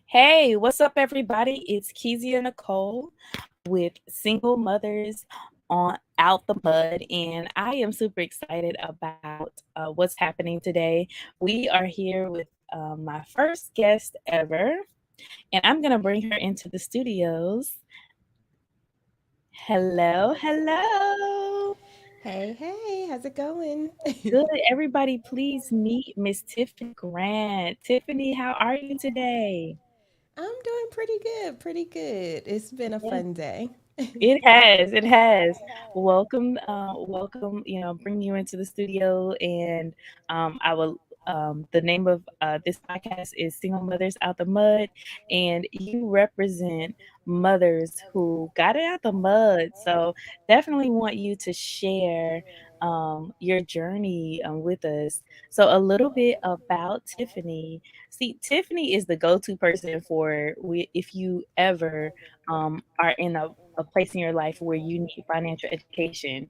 Hey, what's up, everybody? It's Kezia Nicole with Single Mothers on Out the Mud, and I am super excited about what's happening today. We are here with my first guest ever, and I'm going to bring her into the studios. Hello, hello. Hey, hey, how's it going? Good. Everybody, please meet Miss Tiffany Grant. Tiffany, how are you today? I'm doing pretty good, pretty good. It's been a fun day. It has, it has. Welcome, welcome, bring you into the studio and I will the name of this podcast is Single Mothers Out the Mud, and you represent mothers who got it out the mud. So definitely want you to share your journey with us. So a little bit about Tiffany. See, Tiffany is the go-to person for if you ever are in a place in your life where you need financial education.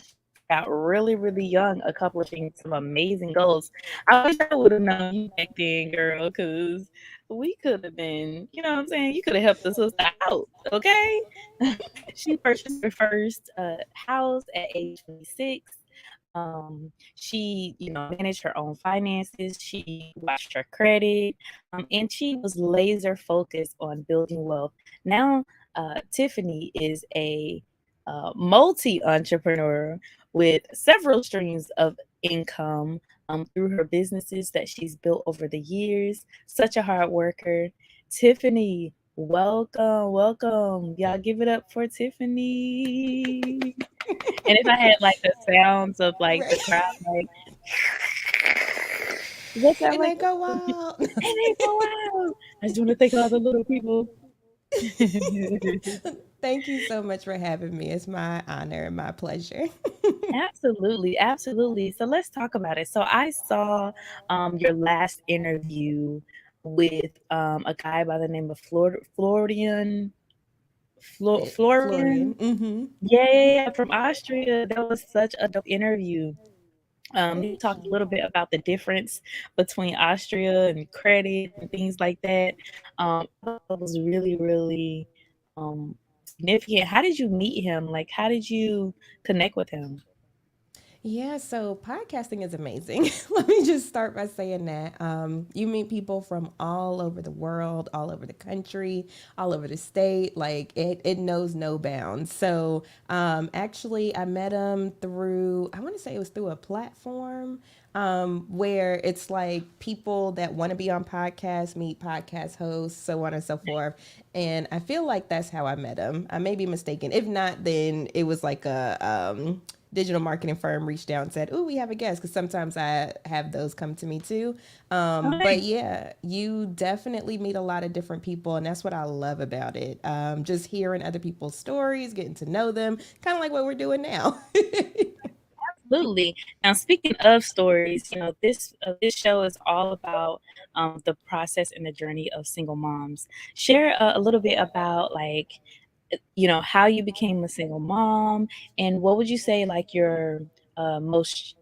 She started out really, really young, accomplishing some amazing goals. I wish I would have known you back then, girl, because we could have been, you know what I'm saying? You could have helped the sister out, okay? She purchased her first house at age 26. She, managed her own finances. She watched her credit, and she was laser focused on building wealth. Now, Tiffany is a multi entrepreneur with several streams of income through her businesses that she's built over the years. Such a hard worker. Tiffany, welcome, welcome. Y'all give it up for Tiffany. And if I had like the sounds of like the Right. crowd, like, does that sound And like they go it? And wild. they go out. I just want to thank all the little people. Thank you so much for having me. It's my honor and my pleasure. Absolutely, absolutely. So let's talk about it. So I saw your last interview with a guy by the name of Florian. Florian. Mm-hmm. Yeah, yeah, yeah, from Austria. That was such a dope interview. He Thank talked a you. little bit about the difference between Austria and credit and things like that. I thought that was really, really significant. How did you meet him? Like, how did you connect with him? Yeah, so podcasting is amazing. Let me just start by saying that. You meet people from all over the world, all over the country, all over the state. Like it knows no bounds. So actually, I met him through, I want to say it was through a platform where it's like people that want to be on podcasts meet podcast hosts, so on and so forth. And I feel like that's how I met him. I may be mistaken. If not, then it was like a digital marketing firm reached out and said, "Oh, we have a guest," because sometimes I have those come to me too. Oh, But nice. yeah, you definitely meet a lot of different people, and that's what I love about it. Just hearing other people's stories, getting to know them, kind of like what we're doing now. Absolutely. Now, speaking of stories, this show is all about the process and the journey of single moms. Share a little bit about like how you became a single mom, and what would you say like your most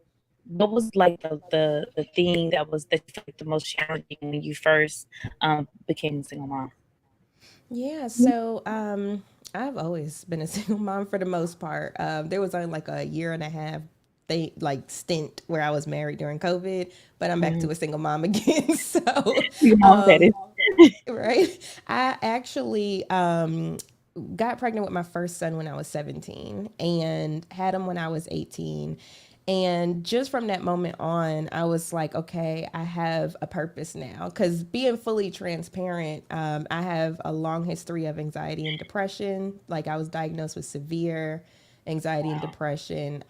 what was like the thing that you felt like the most challenging when you first became a single mom? Yeah, so I've always been a single mom for the most part. There was only like a year and a half stint where I was married during COVID, but I'm back Mm. to a single mom again. So, Single mom that um, is. right, I actually got pregnant with my first son when I was 17 and had him when I was 18. And just from that moment on, I was like, okay, I have a purpose now. Because being fully transparent, I have a long history of anxiety and depression. Like, I was diagnosed with severe anxiety and depression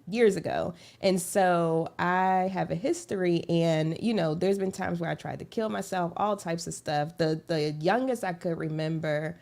years ago. And so I have a history, and, there's been times where I tried to kill myself, all types of stuff. The youngest I could remember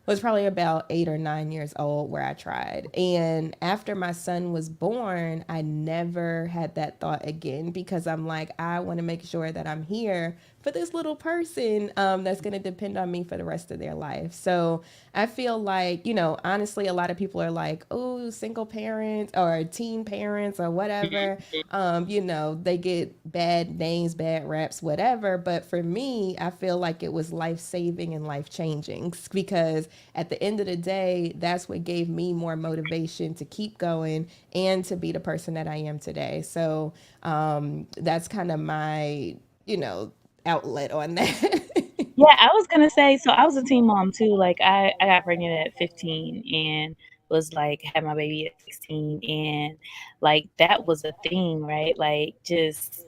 was probably about 8 or 9 years old where I tried. And after my son was born, I never had that thought again because I'm like, I want to make sure that I'm here for this little person that's going to depend on me for the rest of their life. So I feel like, honestly, a lot of people are like, oh, single parents or teen parents or whatever. They get bad names, bad raps, whatever. But for me, I feel like it was life saving and life changing because at the end of the day, that's what gave me more motivation to keep going and to be the person that I am today. So that's kind of my, you know, outlet on that. Yeah, I was gonna say, so I was a teen mom too. Like I got pregnant at 15 and was like had my baby at 16, and like that was a thing, right? Like just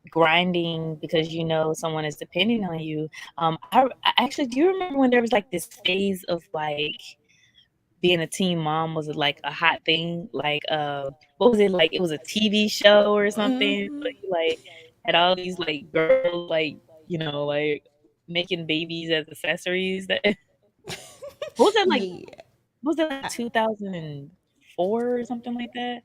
grinding because you know someone is depending on you. I actually, do you remember when there was like this phase of like being a teen mom was like a hot thing? Like what was it, like it was a TV show or something? So you like had all these like girls like, like making babies as accessories. That what was that like? Yeah. Was it like 2004 or something like that?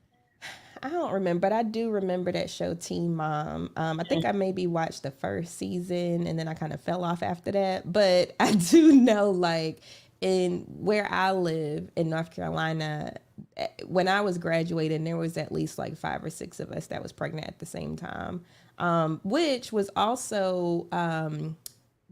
I don't remember, but I do remember that show Teen Mom. I think I maybe watched the first season and then I kind of fell off after that. But I do know, like, in where I live in North Carolina, when I was graduating, there was at least like 5 or 6 of us that was pregnant at the same time, which was also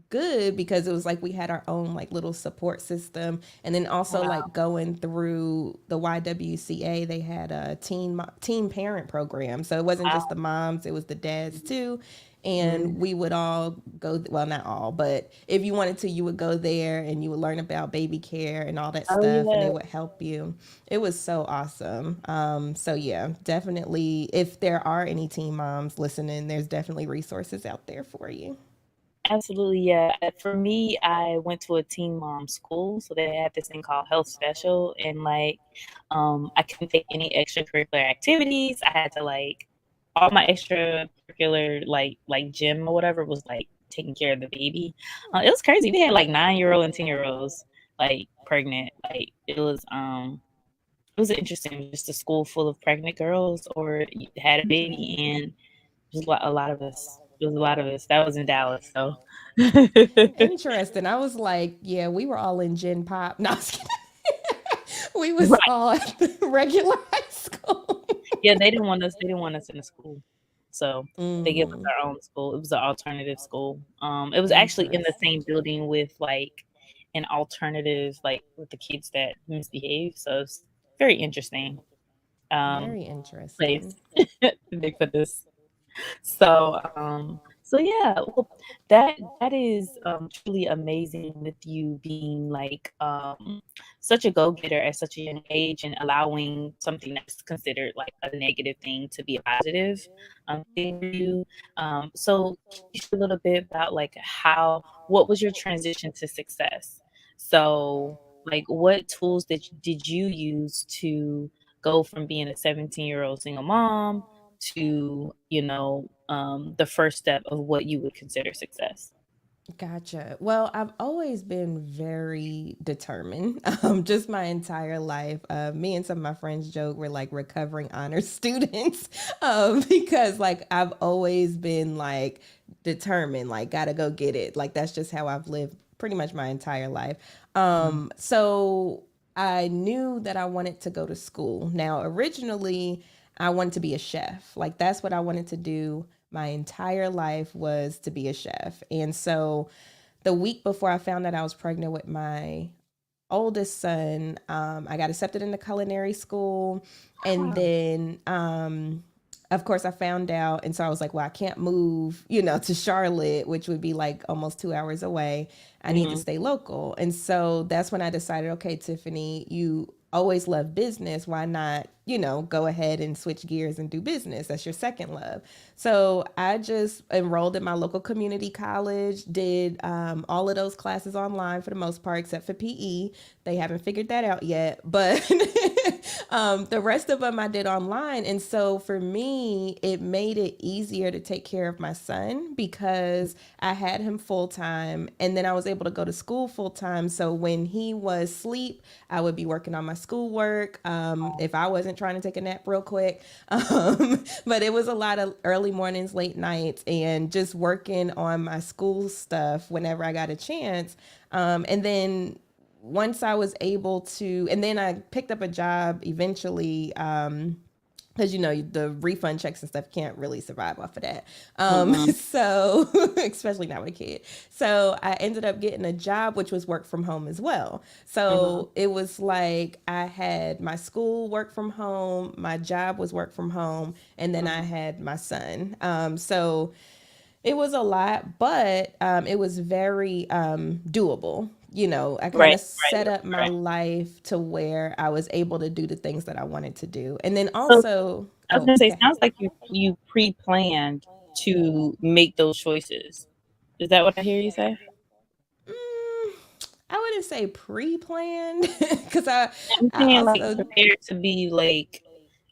good because it was like we had our own like little support system, and then also Wow. like going through the YWCA, they had a teen parent program, so it wasn't just the Wow. moms, it was the dads too. And Mhm. we would all go, well, not all, but if you wanted to, you would go there and you would learn about baby care and all that Oh stuff, and they yeah. would help you. It was so awesome. So yeah, definitely, if there are any teen moms listening, there's definitely resources out there for you. Absolutely, yeah. For me, I went to a teen mom school, so they had this thing called Health Special, and like, I couldn't take any extracurricular activities. I had to like all my extracurricular like gym or whatever was like taking care of the baby. It was crazy. We had like 9-year-old and 10-year-olds like pregnant. Like it was interesting. Just a school full of pregnant girls or had a baby, and there's a lot of us. There was a lot of us. That was in Dallas, so Interesting. I was like, yeah, we were all in Gen Pop. No, I was kidding. We was right. all at the regular high school. Yeah, they didn't want us in the school. So they gave us our own school. It was an alternative school. It was actually in the Interesting. same building with like an alternative, like with the kids that misbehave. So it's very interesting um Very place interesting. they put this. So yeah, well, that is truly amazing with you being like such a go-getter at such a young age and allowing something that's considered like a negative thing to be a positive thing for you. So can you share a little bit about like what was your transition to success? So like what tools did you use to go from being a 17-year-old single mom to, the first step of what you would consider success? Gotcha. Well, I've always been very determined, just my entire life. Me and some of my friends joke we're like recovering honor students, because like I've always been like determined, like gotta go get it. Like that's just how I've lived pretty much my entire life. Mhm. So I knew that I wanted to go to school. Now, originally, I wanted to be a chef. Like that's what I wanted to do. My entire life was to be a chef. And so the week before I found out I was pregnant with my oldest son, I got accepted into culinary school. And Wow. then, of course, I found out. And so I was like, well, I can't move, to Charlotte, which would be like almost 2 hours away. I need to Mhm. stay local. And so that's when I decided, okay, Tiffany, you always love business. Why not, go ahead and switch gears and do business? That's your second love. So I just enrolled in my local community college, did all of those classes online for the most part, except for PE. They haven't figured that out yet. But The rest of them I did online. And so for me, it made it easier to take care of my son because I had him full time and then I was able to go to school full time. So when he was asleep, I would be working on my schoolwork. If I wasn't trying to take a nap real quick. But it was a lot of early mornings, late nights, and just working on my school stuff whenever I got a chance. And then once I was able to, and then I picked up a job eventually. Because you know the refund checks and stuff can't really survive off of that, Mm-mm. so especially not with a kid. So I ended up getting a job which was work from home as well. Mm-hmm. So it was like I had my school work from home, my job was work from home, and then I Mm-hmm. had my son. So it was a lot, but it was very doable. You know, I kind Right, of right, set up my right. life to where I was able to do the things that I wanted to do. And then So also, I was oh, gonna say, okay. sounds like you pre-planned to make those choices. Is that what I hear you say? Mm, I wouldn't say pre planned because I'm I saying like also, prepared to be like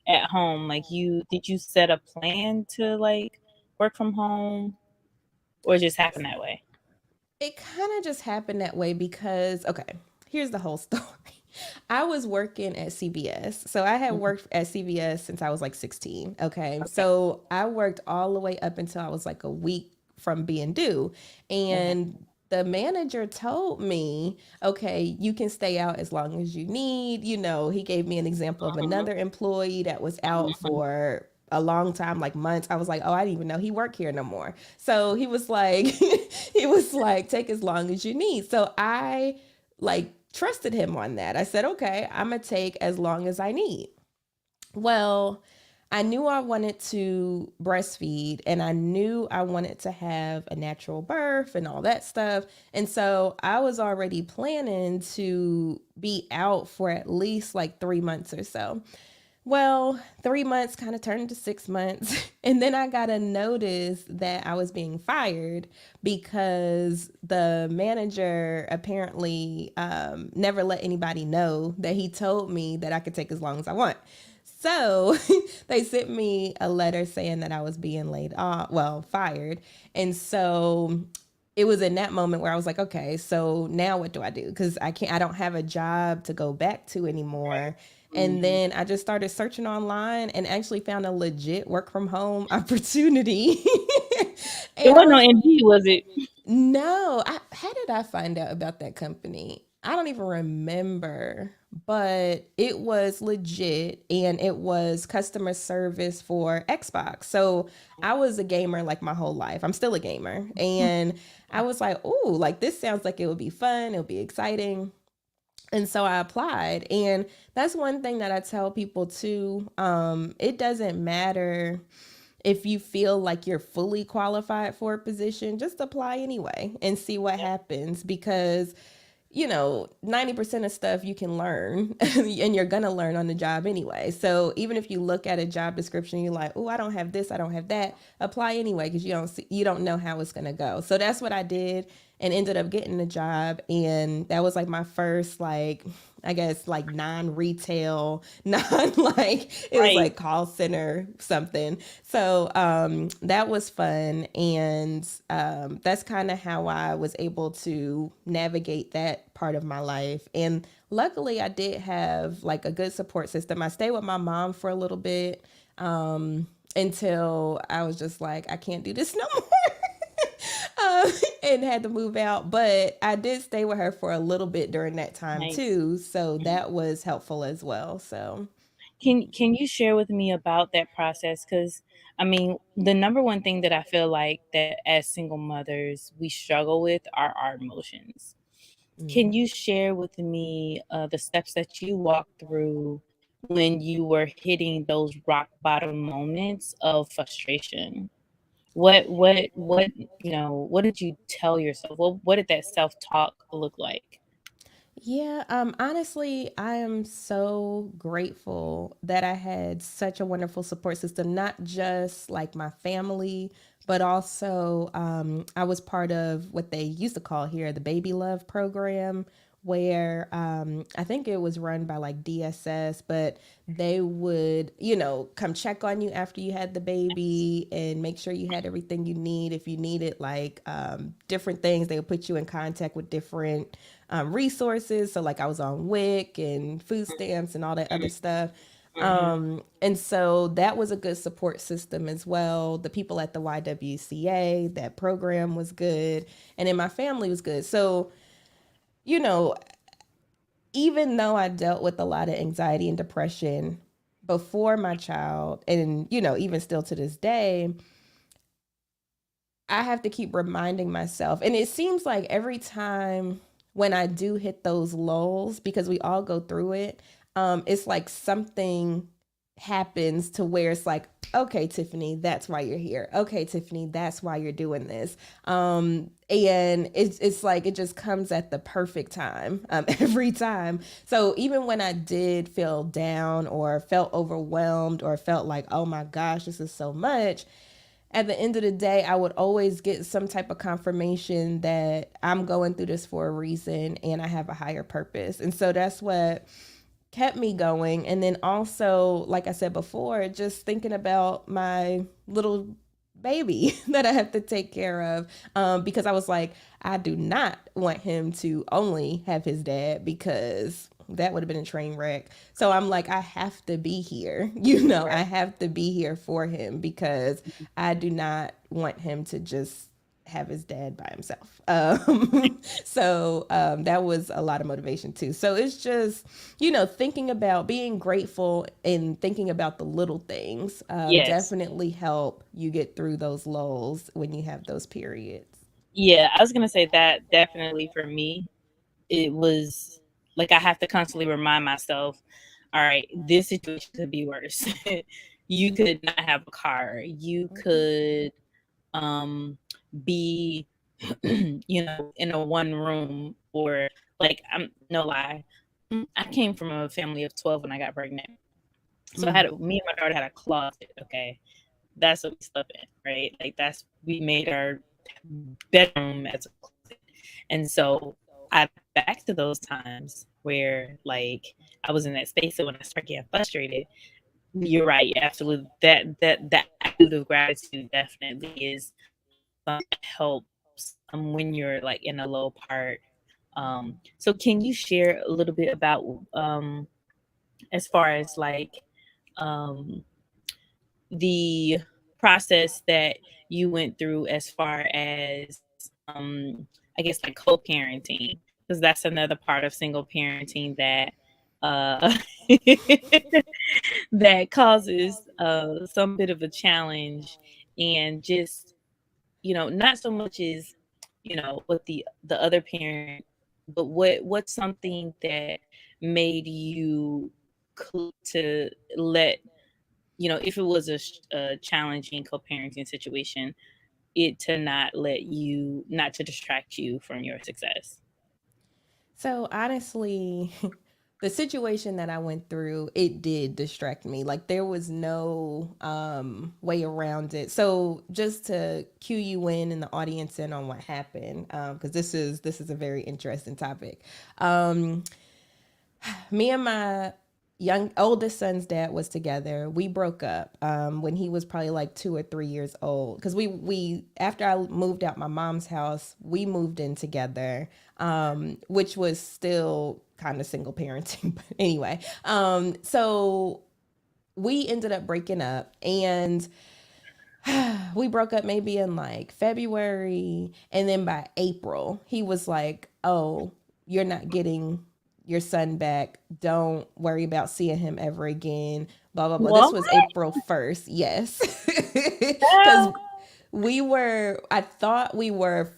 at home. Like did you set a plan to like work from home or it just happened that way? it kind of just happened that way because, okay, here's the whole story. I was working at CVS. So I had Mhm. worked at CVS since I was like 16. Okay. Okay. So I worked all the way up until I was like a week from being due. Okay. And the manager told me, okay, you can stay out as long as you need. You know, he gave me an example of Mhm. another employee that was out Mhm. for a long time, like months. I was like, oh, I didn't even know he worked here no more. So he was like, he was like, take as long as you need. So I like trusted him on that. I said, okay, I'm gonna take as long as I need. Well, I knew I wanted to breastfeed and I knew I wanted to have a natural birth and all that stuff. And so I was already planning to be out for at least like 3 months or so. Well, 3 months kind of turned into 6 months. And then I got a notice that I was being fired because the manager apparently never let anybody know that he told me that I could take as long as I want. So they sent me a letter saying that I was being laid off, well, fired. And so it was in that moment where I was like, okay, so now what do I do? Because I don't have a job to go back to anymore. And Mhm. then I just started searching online and actually found a legit work from home opportunity. It And I wasn't on was, Indeed, was it? no, how did I find out about that company? I don't even remember, but it was legit and it was customer service for Xbox. So I was a gamer like my whole life. I'm still a gamer. And I was like, oh, like this sounds like it would be fun. It would be exciting. And so I applied. And that's one thing that I tell people too. It doesn't matter if you feel like you're fully qualified for a position, just apply anyway and see what happens because 90% of stuff you can learn and you're going to learn on the job anyway. So even if you look at a job description, you're like, oh, I don't have this, I don't have that, apply anyway because you don't know how it's going to go. So that's what I did and ended up getting the job. And that was like my first, like, I guess like non-retail, non like it was Right. like call center something. So that was fun, and that's kind of how I was able to navigate that part of my life. And luckily, I did have like a good support system. I stayed with my mom for a little bit until I was just like, I can't do this no more. And had to move out. But I did stay with her for a little bit during that time Nice. too. So Mhm. that was helpful as well. So, Can you share with me about that process? Because I mean, the number one thing that I feel like that as single mothers we struggle with are our emotions. Can mm. you share with me the steps that you walked through when you were hitting those rock bottom moments of frustration? What what did you tell yourself? What did that self talk look like? Yeah, honestly, I am so grateful that I had such a wonderful support system, not just like my family, but also I was part of what they used to call here the Baby Love program, where I think it was run by like DSS, but they would, come check on you after you had the baby and make sure you had everything you need. If you needed like different things, they would put you in contact with different resources. So, like, I was on WIC and food stamps and all that other stuff. Mm-hmm. And so that was a good support system as well. The people at the YWCA, that program was good. And then my family was good. So, you know, even though I dealt with a lot of anxiety and depression before my child, and, even still to this day, I have to keep reminding myself. And it seems like every time when I do hit those lulls, because we all go through it, it's like something happens to where it's like, okay, Tiffany, that's why you're here. Okay, Tiffany, that's why you're doing this. And it's like it just comes at the perfect time every time. So even when I did feel down or felt overwhelmed or felt like, oh my gosh, this is so much, at the end of the day, I would always get some type of confirmation that I'm going through this for a reason and I have a higher purpose. And so that's what kept me going. And then also, like I said before, just thinking about my little baby that I have to take care of, because I was like, I do not want him to only have his dad because that would have been a train wreck. So I'm like, I have to be here. I Right. have to be here for him because I do not want him to just have his dad by himself. So that was a lot of motivation too. So it's just, thinking about being grateful and thinking about the little things Yes. definitely help you get through those lulls when you have those periods. Yeah, I was gonna say that definitely for me, it was like I have to constantly remind myself, all right, this situation could be worse. You could not have a car. You could um be in a one room, or like, I'm no lie. I came from a family of 12 when I got pregnant. So Mm. me and my daughter had a closet, okay? That's what we slept in, right? Like, that's we made our bedroom as a closet. And so I think back to those times where, like, I was in that space, and when I start getting frustrated, you're right, absolutely. That attitude of gratitude definitely is something that helps when you're like in a low part. So can you share a little bit about as far as like um the process that you went through as far as I guess like co-parenting, because that's another part of single parenting that uh that causes some bit of a challenge. And just, not so much as, what the other parent, but what's something that made you click to let, if it was a challenging co-parenting situation, it to not to distract you from your success. So honestly, the situation that I went through, it did distract me. Like there was no way around it. So just to cue you in and the audience in on what happened, because this is a very interesting topic. Um, Me and my young oldest son's dad was together. We broke up when he was probably like 2 or 3 years old because we after I moved out my mom's house, we moved in together, which was still kind of single parenting. But anyway, so we ended up breaking up, and we broke up maybe in like February, and then by April, he was like, "Oh, you're not getting your son back. Don't worry about seeing him ever again." Blah blah blah. This What? was April 1st. Yes, because Hell? I thought we were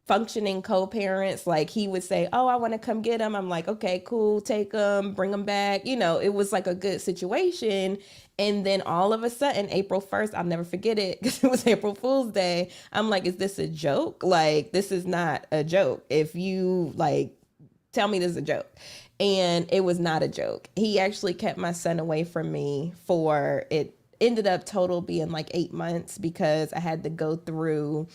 functioning co-parents. Like he would say, "Oh, I want to come get him." I'm like, "Okay, cool, take him, bring him back." It was like a good situation. And then all of a sudden, April 1st, I'll never forget it because it was April Fool's Day. I'm like, "Is this a joke? Like, this is not a joke. If you like tell me this is a joke." And it was not a joke. He actually kept my son away from me for it ended up total being like 8 months because I had to go through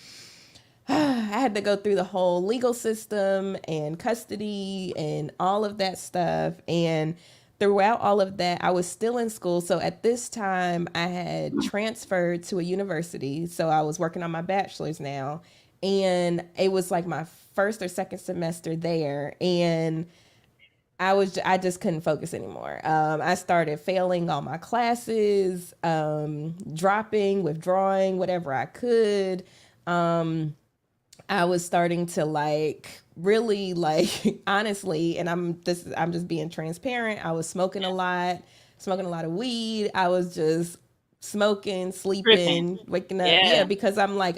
I had to go through the whole legal system and custody and all of that stuff. And throughout all of that, I was still in school. So at this time, I had transferred to a university. So I was working on my bachelor's now. And it was like my first or second semester there. And I just couldn't focus anymore. I started failing all my classes, dropping, withdrawing, whatever I could. I was starting to like really like honestly, and I'm just being transparent. I was smoking a lot of weed. I was just smoking, Tripping. sleeping, waking up. Yeah, Yeah. because I'm like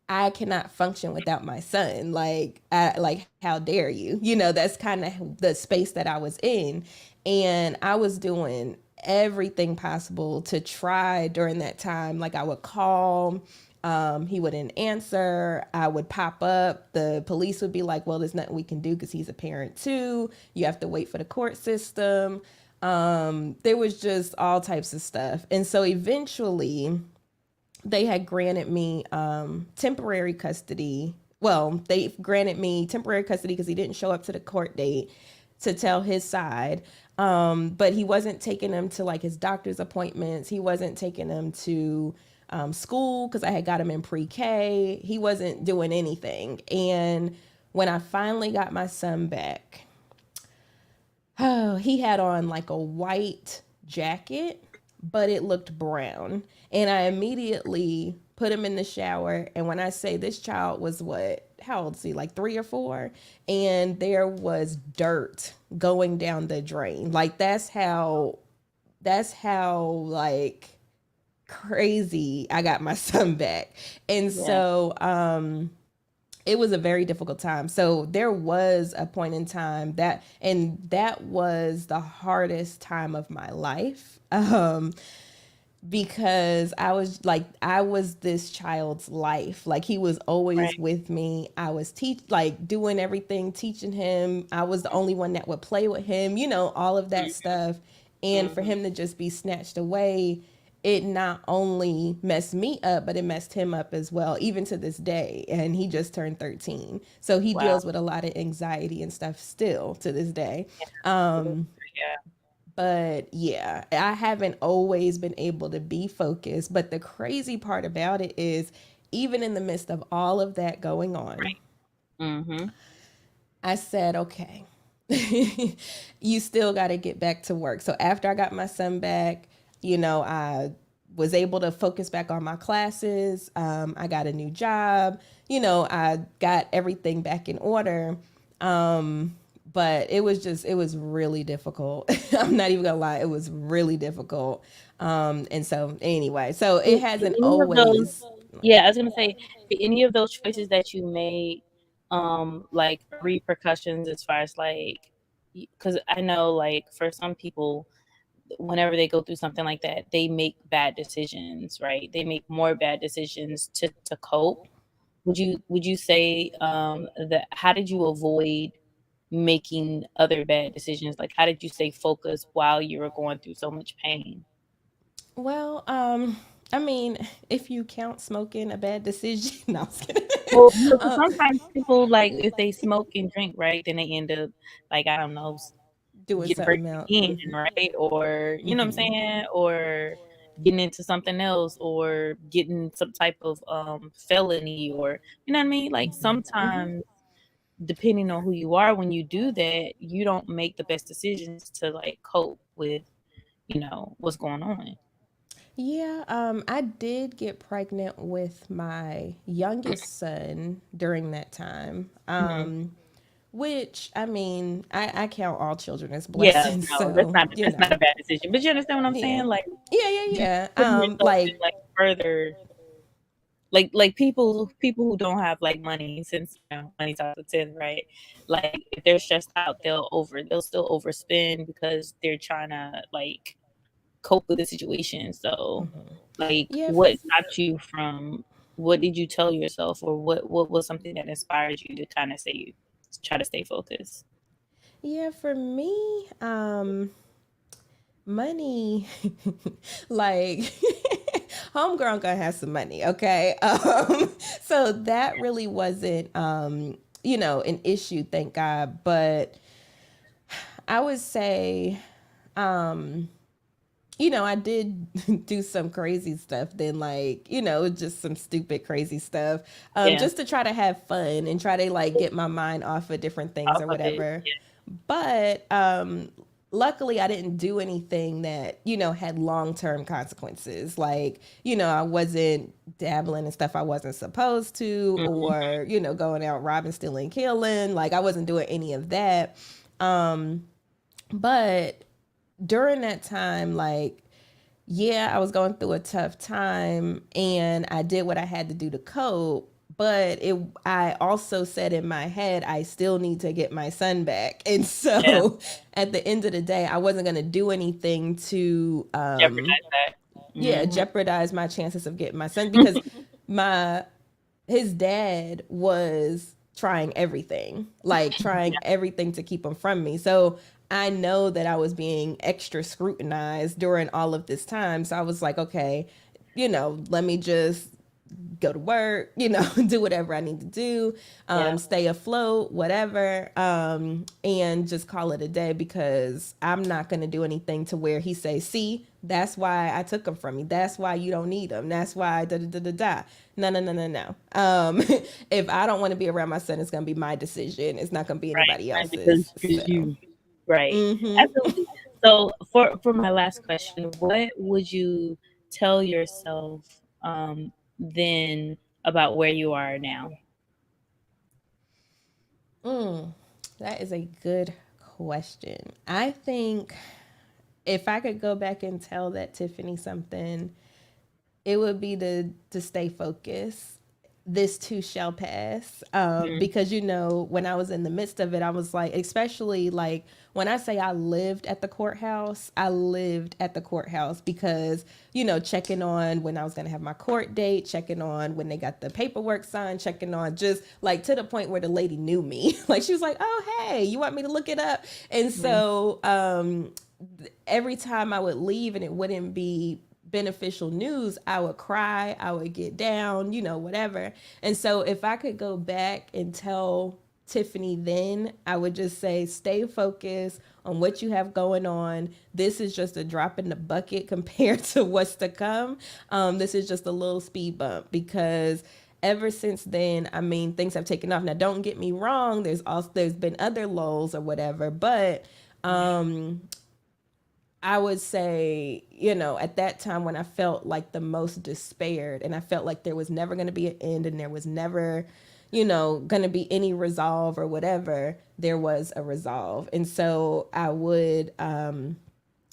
I cannot function without my son. Like how dare you? You know, that's kind of the space that I was in, and I was doing everything possible to try during that time. Like I would call, he wouldn't answer. I would pop up. The police would be like, well, there's nothing we can do because he's a parent too. You have to wait for the court system. There was just all types of stuff. And so eventually, they had granted me temporary custody. Well, they granted me temporary custody because he didn't show up to the court date to tell his side. But he wasn't taking him to like his doctor's appointments. He wasn't taking him to school because I had got him in pre-K. He wasn't doing anything. And when I finally got my son back, oh, he had on like a white jacket, but it looked brown. And I immediately put him in the shower. And when I say this child was what, how old is he? Like 3 or 4? And there was dirt going down the drain. Like that's how like crazy I got my son back. And Yeah. so it was a very difficult time. So there was a point in time and that was the hardest time of my life. Because I was this child's life. Like he was always Right. with me. I was like doing everything, teaching him. I was the only one that would play with him, you know, all of that stuff. And for Mm-hmm. him to just be snatched away, it not only messed me up, but it messed him up as well, even to this day. And he just turned 13. So he Wow. deals with a lot of anxiety and stuff still to this day. Yeah. But yeah, I haven't always been able to be focused. But the crazy part about it is, even in the midst of all of that going on, Mm-hmm. I said, okay, you still got to get back to work. So after I got my son back, you know, I was able to focus back on my classes. I got a new job. You know, I got everything back in order. But it was really difficult. I'm not even gonna lie, it was really difficult. And so anyway, so it Did hasn't any of those, always. yeah, I was gonna say, did any of those choices that you made, like repercussions as far as like, because I know like for some people, whenever they go through something like that, they make bad decisions, right? They make more bad decisions to cope. Would you say that how did you avoid making other bad decisions? Like how did you stay focused while you were going through so much pain? Well, I mean, if you count smoking a bad decision, no, I'm just kidding. Well, because uh, sometimes people, like, if they smoke and drink, right, then they end up, like, I don't know, doing getting something pregnant else. again, right? Or, you know what I'm saying? Or getting into something else or getting some type of, felony or you know what I mean? Like, sometimes, depending on who you are, when you do that, you don't make the best decisions to, like, cope with, what's going on. Yeah, I did get pregnant with my youngest son during that time. Mhm. Which I mean, I count all children as Yeah, blessings, no, that's so not you that's not know, a bad decision, but you understand what I'm yeah, saying? Like, you yeah. putting yourself in, like, further like people who don't have like money, since money talks with 10, right? Like if they're stressed out, they'll still overspend because they're trying to like cope with the situation. So like Yeah, what stopped you from, what did you tell yourself, or what was something that inspired you to kind of say try to stay focused? yeah. For me, money, like Homegirl gonna have some money, okay? So that really wasn't, an issue, thank God. But I would say, I did do some crazy stuff then, like, just some stupid, crazy stuff, Yeah, just to try to have fun and try to, like, get my mind off of different things off or of it. whatever. But luckily, I didn't do anything that, had long term consequences. Like, I wasn't dabbling in stuff I wasn't supposed to, Mhm. or, going out robbing, stealing, killing. Like, I wasn't doing any of that. But during that time, like, yeah, I was going through a tough time and I did what I had to do to cope. But I also said in my head, I still need to get my son back. And Yeah, so at the end of the day, I wasn't going to do anything to, jeopardize that. yeah, Mhm. jeopardize my chances of getting my son because my his dad was trying everything, like trying everything to keep him from me. So I know that I was being extra scrutinized during all of this time. So I was like, okay, let me just go to work, do whatever I need to do, Yeah, stay afloat, whatever, and just call it a day because I'm not going to do anything to where he say, see, that's why I took him from you. That's why you don't need him. That's why da da da da da. No, no, no, no, no. If I don't want to be around my son, it's going to be my decision. It's not going to be right, anybody right, because else's. it's So, you. Right. Absolutely. So for my last question, what would you tell yourself then about where you are now? that is a good question. I think if I could go back and tell that Tiffany something, it would be to stay focused. This too shall pass. Mhm. Because when I was in the midst of it, I was like, especially like when I say I lived at the courthouse, I lived at the courthouse because checking on when I was gonna have my court date, checking on when they got the paperwork signed, checking on just like to the point where the lady knew me. Like she was like, "Oh hey, you want me to look it up?" And Mhm. so every time I would leave and it wouldn't be beneficial news, I would cry, I would get down, whatever. And so if I could go back and tell Tiffany then, I would just say, stay focused on what you have going on. This is just a drop in the bucket compared to what's to come. This is just a little speed bump because ever since then, I mean, things have taken off. Now, don't get me wrong. There's been other lulls or whatever, but I would say, at that time when I felt like the most despaired and I felt like there was never going to be an end and there was never, going to be any resolve or whatever, there was a resolve. And so I would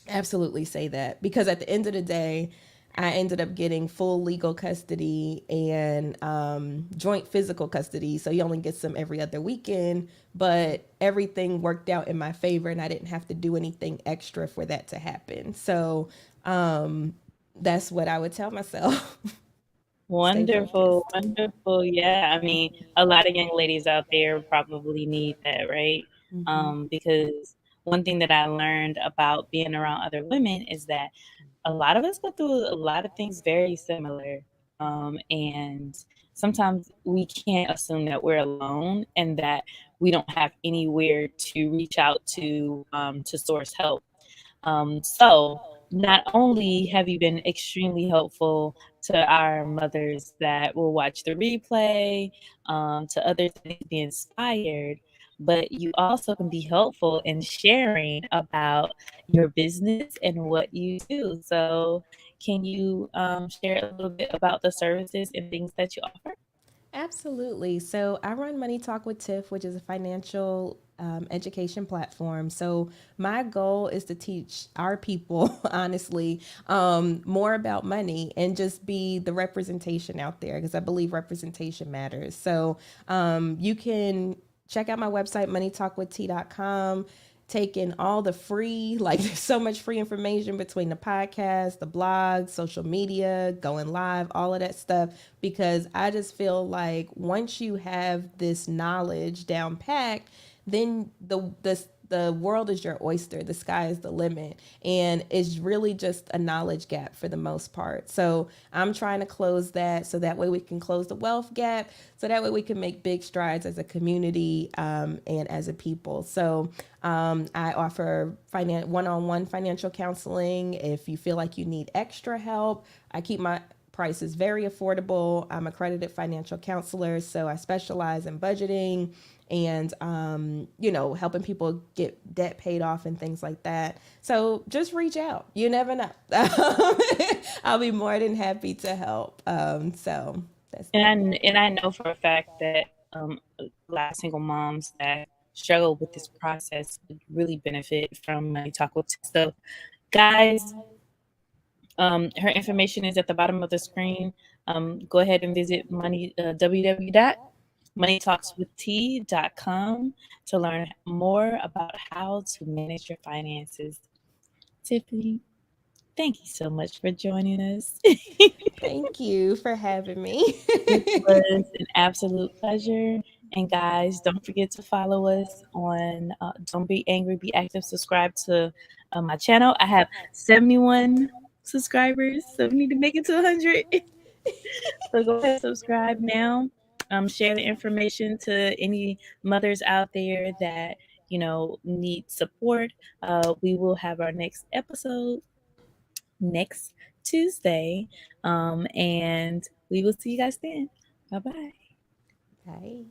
absolutely say that because at the end of the day, I ended up getting full legal custody and joint physical custody. So you only get some every other weekend, but everything worked out in my favor and I didn't have to do anything extra for that to happen. So that's what I would tell myself. Stay Wonderful, focused. wonderful. Yeah, I mean, a lot of young ladies out there probably need that, right? Because one thing that I learned about being around other women is that a lot of us go through a lot of things very similar. And sometimes we can't assume that we're alone and that we don't have anywhere to reach out to source help. So not only have you been extremely helpful to our mothers that will watch the replay, to others that need to be inspired, but you also can be helpful in sharing about your business and what you do. So can you share a little bit about the services and things that you offer? Absolutely. So I run Money Talk with Tiff, which is a financial education platform. So my goal is to teach our people, honestly, more about money and just be the representation out there because I believe representation matters. So you can check out my website, moneytalkwitht.com, taking all the free, like there's so much free information between the podcast, the blog, social media, going live, all of that stuff. Because I just feel like once you have this knowledge down packed, then the the world is your oyster, the sky is the limit, and it's really just a knowledge gap for the most part. So I'm trying to close that, so that way we can close the wealth gap, so that way we can make big strides as a community, and as a people. So I offer one-on-one financial counseling. If you feel like you need extra help, I keep my price is very affordable. I'm accredited financial counselor, so I specialize in budgeting and helping people get debt paid off and things like that. So just reach out. You never know. I'll be more than happy to help. So that's And that. I know for a fact that a lot of single moms that struggle with this process would really benefit from Money Talk with T. So, guys, her information is at the bottom of the screen. Go ahead and visit www.moneytalkswitht.com to learn more about how to manage your finances. Tiffany, thank you so much for joining us. Thank you for having me. This was an absolute pleasure. And guys, don't forget to follow us on Don't Be Angry, Be Active. Subscribe to my channel. I have 71 subscribers, so we need to make it to 100. So go ahead, subscribe now. Share the information to any mothers out there that need support. We will have our next episode next Tuesday, and we will see you guys then. Bye bye. Bye.